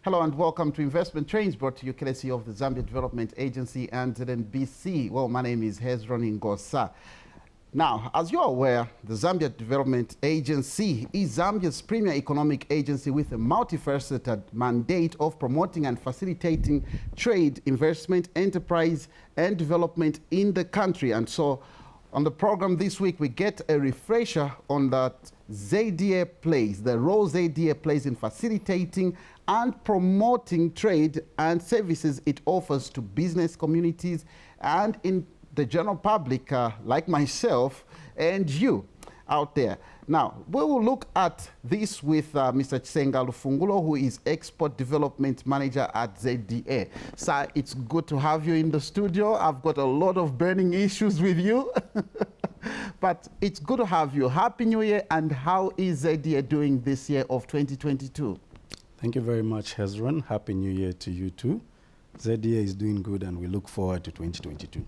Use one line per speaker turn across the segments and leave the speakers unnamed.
Hello and welcome to Investment Trains, brought to you courtesy of the Zambia Development Agency and ZNBC. Well, my name is Hezron Ngosa. Now, as you're aware, the Zambia Development Agency is Zambia's premier economic agency with a multifaceted mandate of promoting and facilitating trade, investment, enterprise, and development in the country. And so, on the program this week, we get a refresher on that ZDA plays, the role ZDA plays in facilitating and promoting trade and services it offers to business communities and in the general public, like myself and you out there. Now, we will look at this with Mr. Chisenga Lufungulo, who is Export Development Manager at ZDA. Sir, it's good to have you in the studio. I've got a lot of burning issues with you, but it's good to have you. Happy New Year, and how is ZDA doing this year of 2022?
Thank you very much, Hezron. Happy New Year to you too. ZDA is doing good, and we look forward to 2022.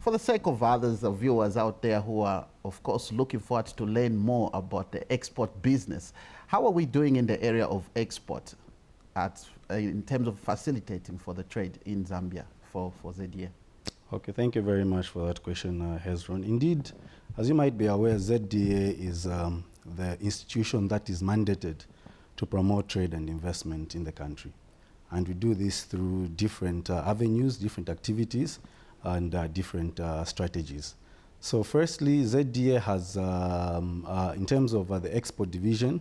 For the sake of others, the viewers out there who are, of course, looking forward to learn more about the export business, how are we doing in the area of export in terms of facilitating for the trade in Zambia for ZDA?
Okay, thank you very much for that question, Hezron. Indeed, as you might be aware, ZDA is the institution that is mandated to promote trade and investment in the country. And we do this through different avenues, different activities, and different strategies. So firstly, ZDA has, in terms of the export division,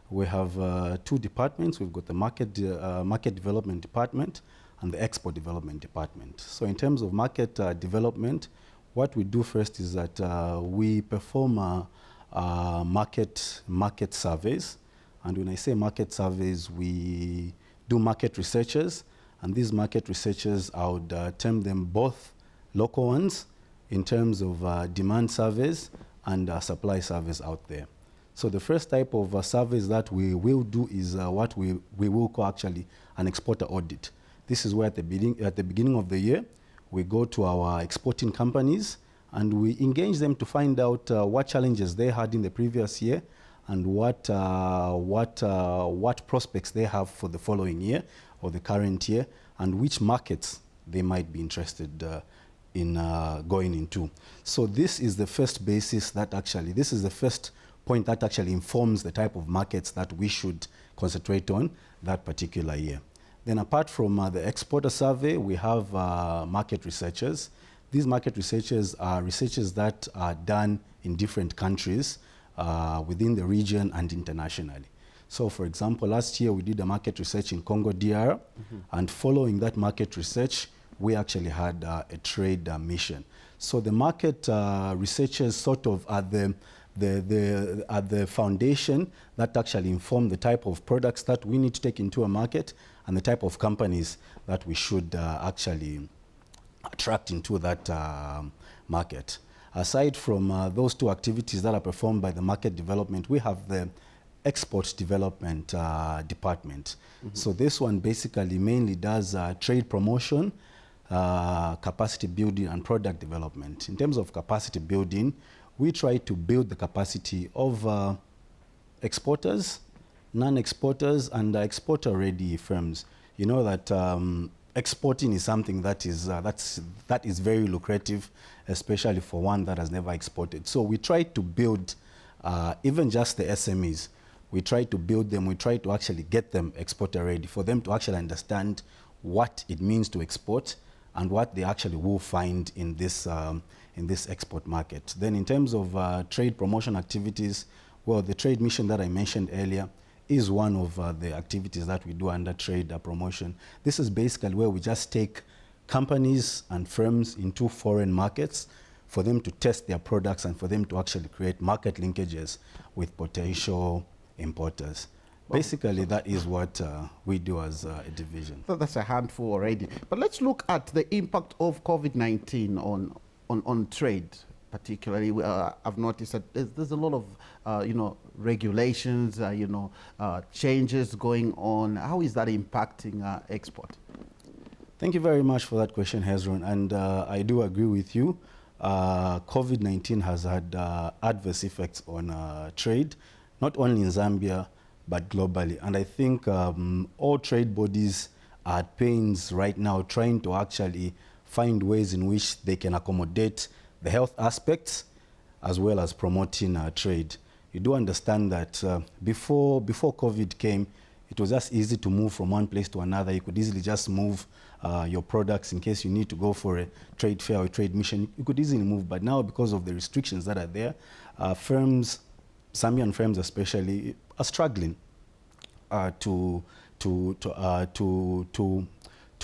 we have two departments. We've got the market development department and the export development department. So in terms of market development, what we do first is that we perform market surveys. And when I say market surveys, we do market researches. And these market researches, I would term them both local ones in terms of demand surveys and supply surveys out there. So the first type of surveys that we will do is what we will call actually an exporter audit. This is where at the beginning of the year, we go to our exporting companies and we engage them to find out what challenges they had in the previous year and what prospects they have for the following year or the current year, and which markets they might be interested in going into. So this is the first basis that actually, this is the first point that actually informs the type of markets that we should concentrate on that particular year. Then apart from the exporter survey, we have market researchers. These market researchers are researchers that are done in different countries within the region and internationally. So for example, last year we did a market research in Congo DR, and following that market research, we actually had a trade mission. So the market researchers sort of are the foundation that actually inform the type of products that we need to take into a market and the type of companies that we should actually attract into that market. Aside from those two activities that are performed by the market development, we have the export development department. So this one basically mainly does trade promotion, capacity building, and product development. In terms of capacity building, we try to build the capacity of exporters, non-exporters, and exporter-ready firms. You know that exporting is something that is very lucrative, especially for one that has never exported. So we try to build even just the SMEs. We try to build them. We try to actually get them exporter-ready for them to actually understand what it means to export and what they actually will find in this export market. Then in terms of trade promotion activities, well, the trade mission that I mentioned earlier is one of the activities that we do under trade promotion. This is basically where we just take companies and firms into foreign markets for them to test their products and for them to actually create market linkages with potential importers. Basically, that is what we do as a division.
So that's a handful already. But let's look at the impact of COVID-19 on trade, particularly. I've noticed that there's a lot of regulations, changes going on. How is that impacting export?
Thank you very much for that question, Hezron. And I do agree with you. COVID-19 has had adverse effects on trade, not only in Zambia, but globally. And I think all trade bodies are at pains right now trying to actually find ways in which they can accommodate the health aspects as well as promoting trade. You do understand that before COVID came, it was just easy to move from one place to another. You could easily just move your products in case you need to go for a trade fair or a trade mission. You could easily move, but now because of the restrictions that are there, firms, Zambian firms especially, are struggling to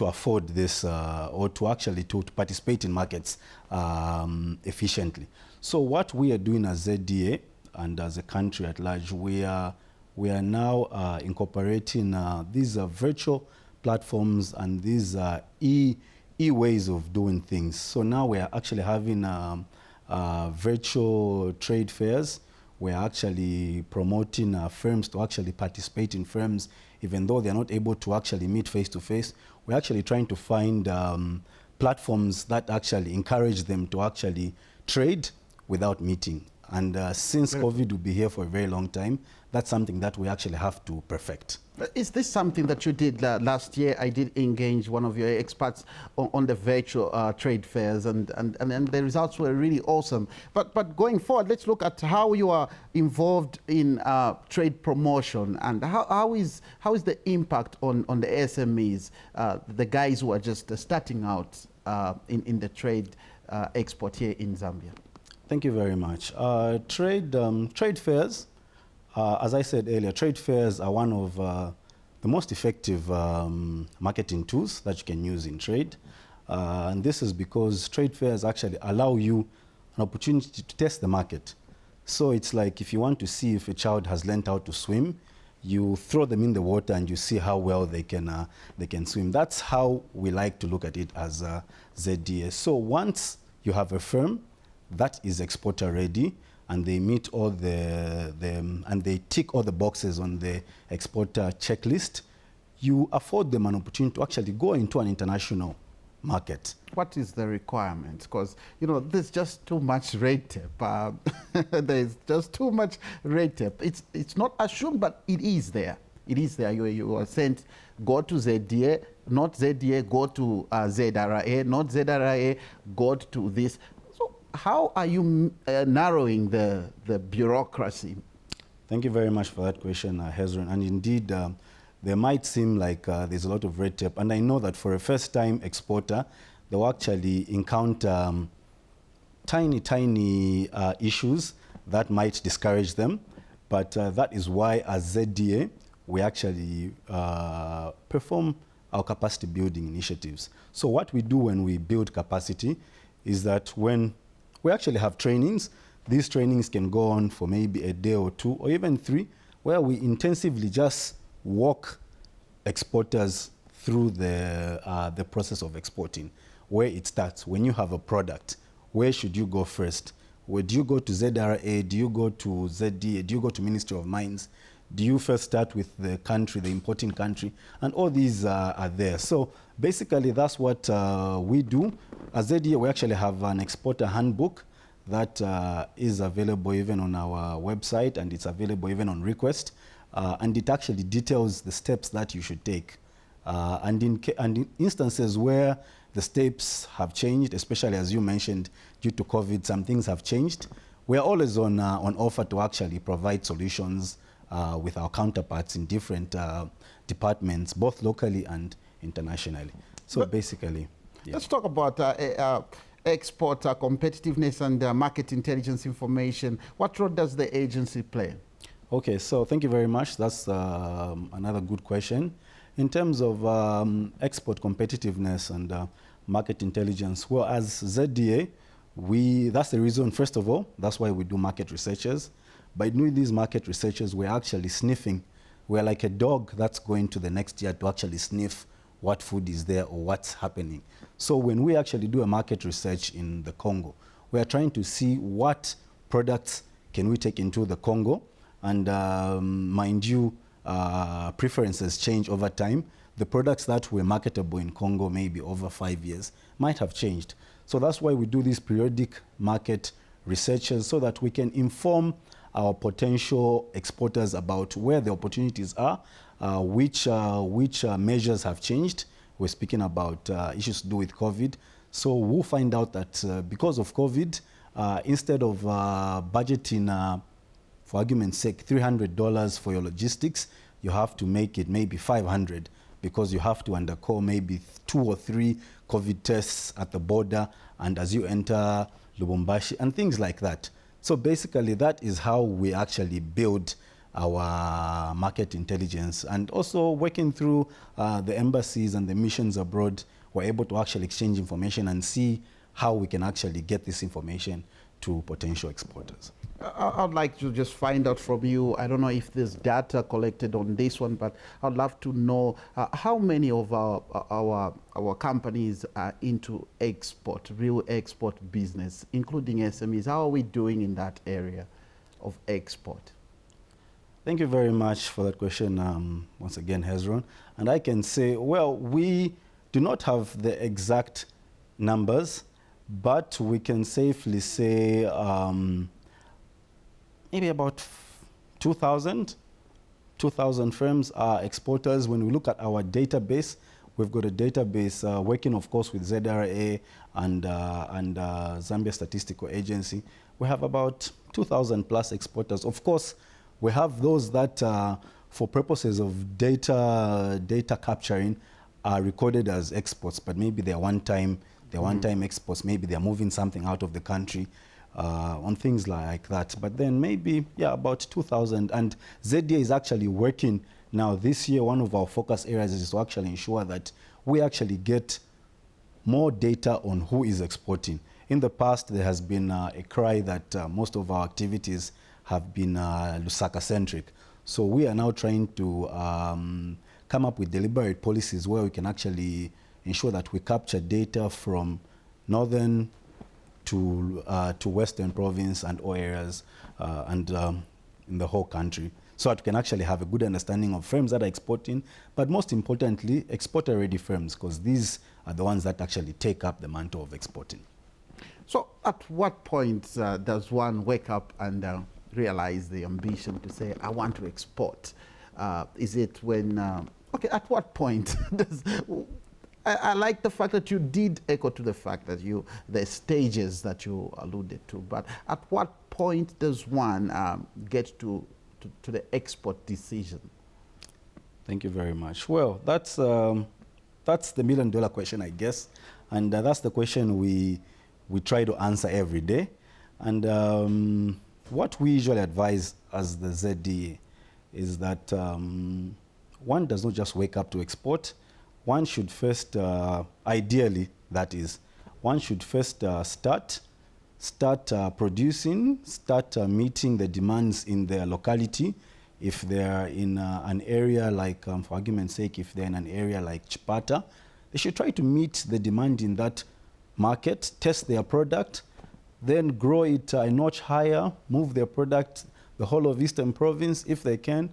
afford this or to actually to participate in markets efficiently. So what we are doing as ZDA and as a country at large, we are now incorporating these virtual platforms and these e-ways of doing things. So now we are actually having virtual trade fairs. We're actually promoting firms to actually participate in firms, even though they're not able to actually meet face-to-face. We're actually trying to find platforms that actually encourage them to actually trade without meeting. And since COVID will be here for a very long time, that's something that we actually have to perfect.
Is this something that you did last year? I did engage one of your experts on the virtual trade fairs, and the results were really awesome. But going forward, let's look at how you are involved in trade promotion, and how is the impact on the SMEs, the guys who are just starting out in the trade export here in Zambia?
Thank you very much. Trade fairs, as I said earlier, trade fairs are one of the most effective marketing tools that you can use in trade. And this is because trade fairs actually allow you an opportunity to test the market. So it's like if you want to see if a child has learned how to swim, you throw them in the water and you see how well they can swim. That's how we like to look at it as ZDA. So once you have a firm that is exporter ready, and they meet all and they tick all the boxes on the exporter checklist, you afford them an opportunity to actually go into an international market.
What is the requirement? Because, you know, there's just too much red tape. There's just too much red tape. It's not assumed, but it is there. It is there. You are sent, go to ZDA, not ZDA, go to ZRA, not ZRA, go to this. How are you narrowing the bureaucracy?
Thank you very much for that question, Hezron. And indeed, there might seem like there's a lot of red tape. And I know that for a first-time exporter, they will actually encounter tiny issues that might discourage them. But that is why, as ZDA, we actually perform our capacity building initiatives. So what we do when we build capacity is that when we actually have trainings. These trainings can go on for maybe a day or two or even 3, where we intensively just walk exporters through the process of exporting, where it starts. When you have a product, where should you go first? Where do you go to ZRA? Do you go to ZDA? Do you go to Ministry of Mines? Do you first start with the country, the importing country? And all these are there. So basically, that's what we do. As ZDA, we actually have an exporter handbook that is available even on our website, and it's available even on request. And it actually details the steps that you should take. And in instances where the steps have changed, especially as you mentioned, due to COVID, some things have changed. We're always on offer to actually provide solutions with our counterparts in different departments, both locally and internationally. So but basically, yeah.
Let's talk about export competitiveness and market intelligence information. What role does the agency play?
Okay, so thank you very much. That's another good question. In terms of export competitiveness and market intelligence, well, as ZDA, that's the reason, first of all, that's why we do market researches. By doing these market researches, we're actually sniffing. We're like a dog that's going to the next year to actually sniff what food is there or what's happening. So when we actually do a market research in the Congo, we are trying to see what products can we take into the Congo. And mind you, preferences change over time. The products that were marketable in Congo maybe over 5 years might have changed. So that's why we do these periodic market researches, so that we can inform our potential exporters about where the opportunities are, which measures have changed. We're speaking about issues to do with COVID. So we'll find out that because of COVID, instead of budgeting, for argument's sake, $300 for your logistics, you have to make it maybe $500 because you have to undergo maybe 2 or 3 COVID tests at the border and as you enter Lubumbashi and things like that. So basically that is how we actually build our market intelligence, and also working through the embassies and the missions abroad, we're able to actually exchange information and see how we can actually get this information to potential exporters.
I'd like to just find out from you, I don't know if there's data collected on this one, but I'd love to know how many of our companies are into export, real export business, including SMEs. How are we doing in that area of export?
Thank you very much for that question, once again, Hezron. And I can say, well, we do not have the exact numbers, but we can safely say maybe about 2,000 firms are exporters. When we look at our database, we've got a database working, of course, with ZDA and Zambia Statistical Agency. We have about 2,000 plus exporters. Of course, we have those that, for purposes of data capturing, are recorded as exports, but maybe they're one-time exports. Maybe they're moving something out of the country, on things like that. But then maybe, yeah, about 2,000. And ZDA is actually working now this year. One of our focus areas is to actually ensure that we actually get more data on who is exporting. In the past, there has been a cry that most of our activities have been Lusaka-centric. So we are now trying to come up with deliberate policies where we can actually ensure that we capture data from northern to western province and all areas and in the whole country, so that we can actually have a good understanding of firms that are exporting, but most importantly, exporter-ready firms, because these are the ones that actually take up the mantle of exporting.
So at what point does one wake up and realize the ambition to say, I want to export? Is it when, okay, at what point does, I like the fact that you did echo to the fact that the stages that you alluded to, but at what point does one get to the export decision?
Thank you very much. Well, that's the million-dollar question, I guess, and that's the question we try to answer every day. And what we usually advise as the ZDA is that one does not just wake up to export. One should first, ideally, that is, one should first start producing, start meeting the demands in their locality. If they're in an area like, for argument's sake, if they're in an area like Chipata, they should try to meet the demand in that market, test their product, then grow it a notch higher, move their product the whole of Eastern Province, if they can,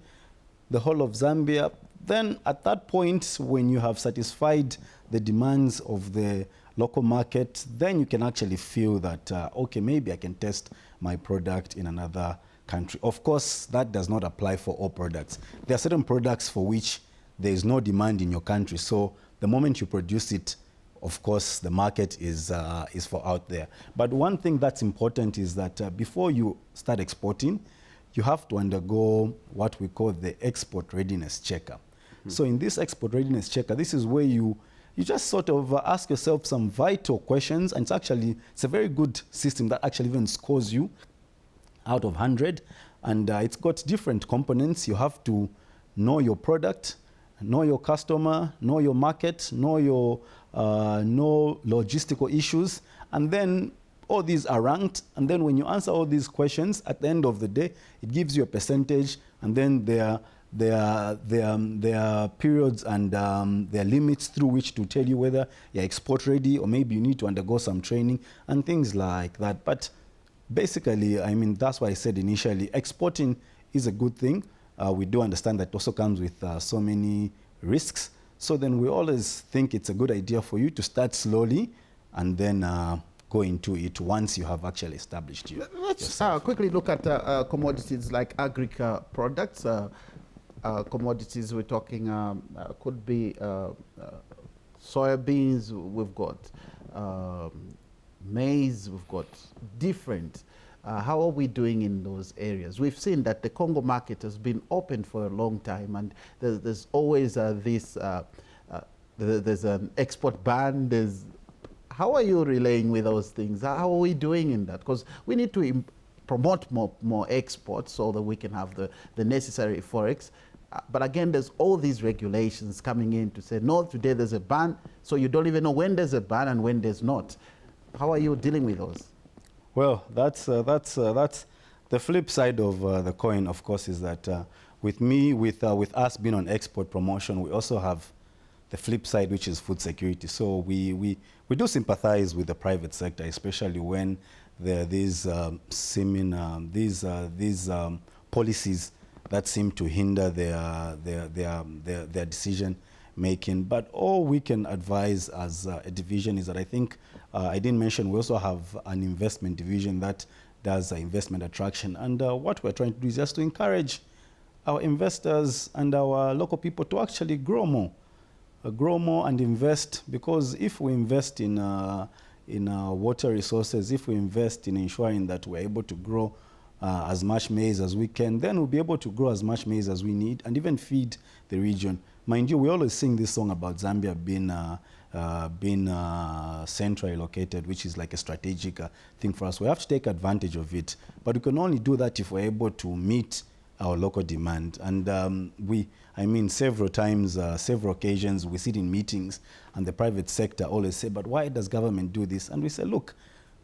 the whole of Zambia. Then at that point, when you have satisfied the demands of the local market, then you can actually feel that, okay, maybe I can test my product in another country. Of course, that does not apply for all products. There are certain products for which there is no demand in your country. So the moment you produce it, of course, the market is for out there. But one thing that's important is that before you start exporting, you have to undergo what we call the export readiness checker. So in this export readiness checker, this is where you just sort of ask yourself some vital questions, and it's a very good system that actually even scores you out of 100. And it's got different components. You have to know your product, know your customer, know your market, know your know logistical issues, and then all these are ranked. And then when you answer all these questions, at the end of the day, it gives you a percentage, and then there are periods and there are limits through which to tell you whether you're export ready or maybe you need to undergo some training and things like that. But basically, I mean, that's why I said initially, exporting is a good thing. We do understand that it also comes with so many risks. So then we always think it's a good idea for you to start slowly and then go into it once you have actually established you.
Let's quickly look at commodities like products. Commodities we're talking could be soybeans, we've got maize, we've got different. How are we doing in those areas? We've seen that the Congo market has been open for a long time, and there's always there's an export ban. How are you relaying with those things? How are we doing in that? Because we need to promote more exports so that we can have the necessary forex. But again, there's all these regulations coming in to say, no, today there's a ban, so you don't even know when there's a ban and when there's not. How are you dealing with those?
Well, that's the flip side of the coin, of course, is that with us being on export promotion, we also have the flip side, which is food security. So we do sympathize with the private sector, especially when there are these policies that seem to hinder their decision making. But all we can advise as a division is that I think I didn't mention we also have an investment division that does investment attraction. And what we're trying to do is just to encourage our investors and our local people to actually grow more and invest, because if we invest in water resources, if we invest in ensuring that we're able to grow as much maize as we can, then we'll be able to grow as much maize as we need and even feed the region. Mind you, we always sing this song about Zambia being centrally located, which is like a strategic thing for us. We have to take advantage of it, but we can only do that if we're able to meet our local demand. And several times, several occasions, we sit in meetings and the private sector always say, but why does government do this? And we say, look,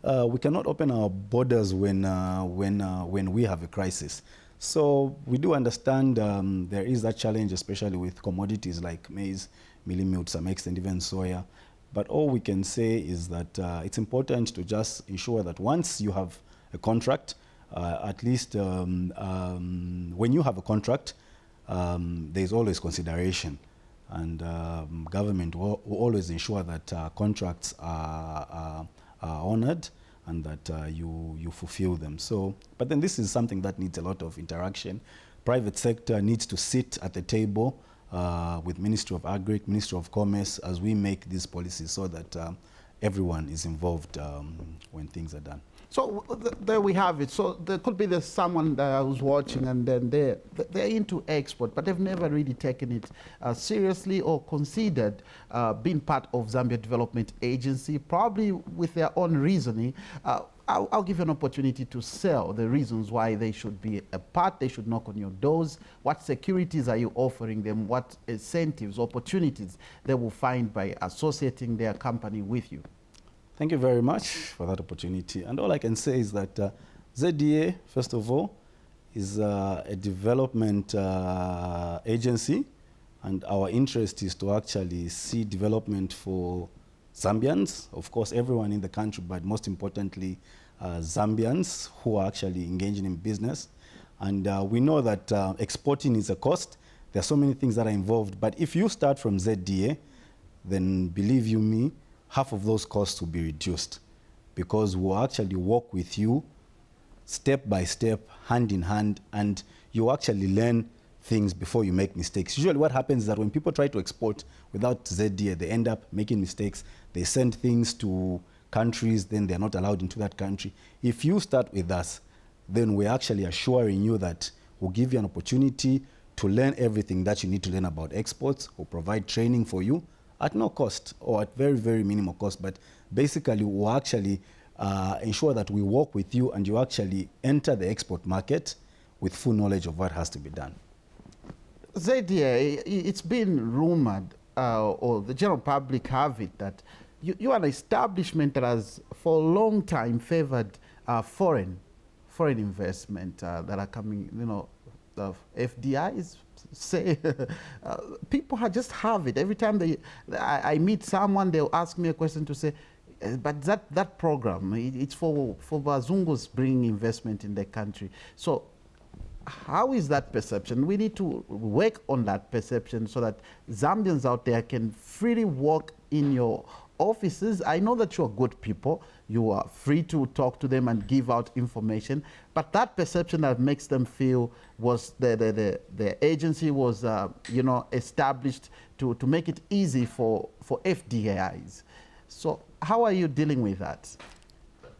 we cannot open our borders when we have a crisis. So we do understand there is that challenge, especially with commodities like maize, milling meal, to some extent even soya. But all we can say is that it's important to just ensure that once you have a contract, at least when you have a contract, there's always consideration. And government will always ensure that contracts are honored and that you fulfill them. So, but then this is something that needs a lot of interaction. Private sector needs to sit at the table with Ministry of Agri, Ministry of Commerce, as we make these policies so that everyone is involved when things are done.
So there we have it. So there could be someone who's watching and then they're into export, but they've never really taken it seriously or considered being part of Zambia Development Agency, probably with their own reasoning. I'll give you an opportunity to sell the reasons why they should be a part, they should knock on your doors. What securities are you offering them? What incentives, opportunities they will find by associating their company with you?
Thank you very much for that opportunity. And all I can say is that ZDA, first of all, is a development agency, and our interest is to actually see development for Zambians, of course, everyone in the country, but most importantly, Zambians who are actually engaging in business. And we know that exporting is a cost. There are so many things that are involved, but if you start from ZDA, then believe you me, half of those costs will be reduced, because we'll actually work with you step by step, hand in hand, and you actually learn things before you make mistakes. Usually what happens is that when people try to export without ZDA, they end up making mistakes. They send things to countries, then they're not allowed into that country. If you start with us, then we're actually assuring you that we'll give you an opportunity to learn everything that you need to learn about exports. We'll provide training for you at no cost or at very, very minimal cost. But basically, we'll actually ensure that we work with you and you actually enter the export market with full knowledge of what has to be done.
ZDA, it's been rumored, or the general public have it, that you are an establishment that has for a long time favored foreign investment that are coming, the FDIs say, people just have it. Every time I meet someone, they'll ask me a question to say, but that program, it's for Bazungus bringing investment in the country. So how is that perception? We need to work on that perception so that Zambians out there can freely walk in your offices. I know that you're good people. You are free to talk to them and give out information. But that perception that makes them feel was the agency was, you know, established to make it easy for FDIs. So how are you dealing with that?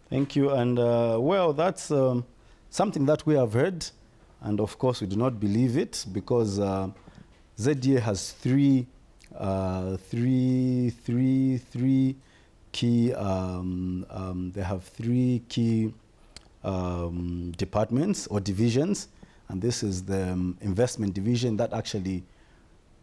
Thank you. And well, that's something that we have heard. And of course, we do not believe it because ZDA has three key, they have three key departments or divisions. And this is the investment division that actually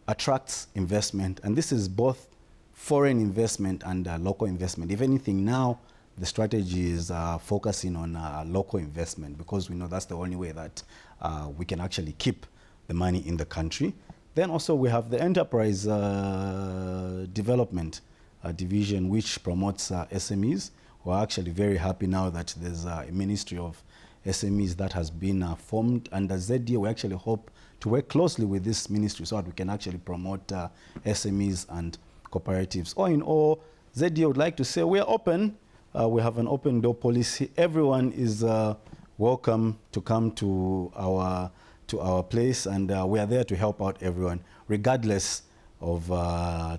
attracts investment. And this is both foreign investment and local investment. If anything, now the strategy is focusing on local investment because we know that's the only way that we can actually keep the money in the country. Then also we have the enterprise development division, which promotes SMEs. We're actually very happy now that there's a Ministry of SMEs that has been formed under ZDA. We actually hope to work closely with this ministry so that we can actually promote SMEs and cooperatives. All in all, ZDA would like to say we are open. We have an open door policy. Everyone is welcome to come to our place, and we are there to help out everyone, regardless of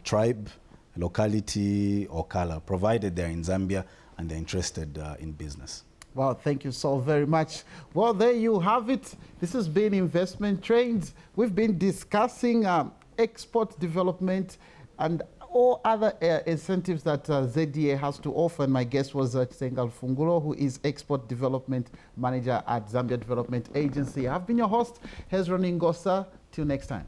tribe, locality, or color, provided they're in Zambia and they're interested in business.
Well, thank you so very much. Well, there you have it. This has been Investment Trends. We've been discussing export development and all other incentives that ZDA has to offer. And my guest was Chisenga Lufungulo, who is Export Development Manager at Zambia Development Agency. I've been your host, Hezron Ngosa. Till next time.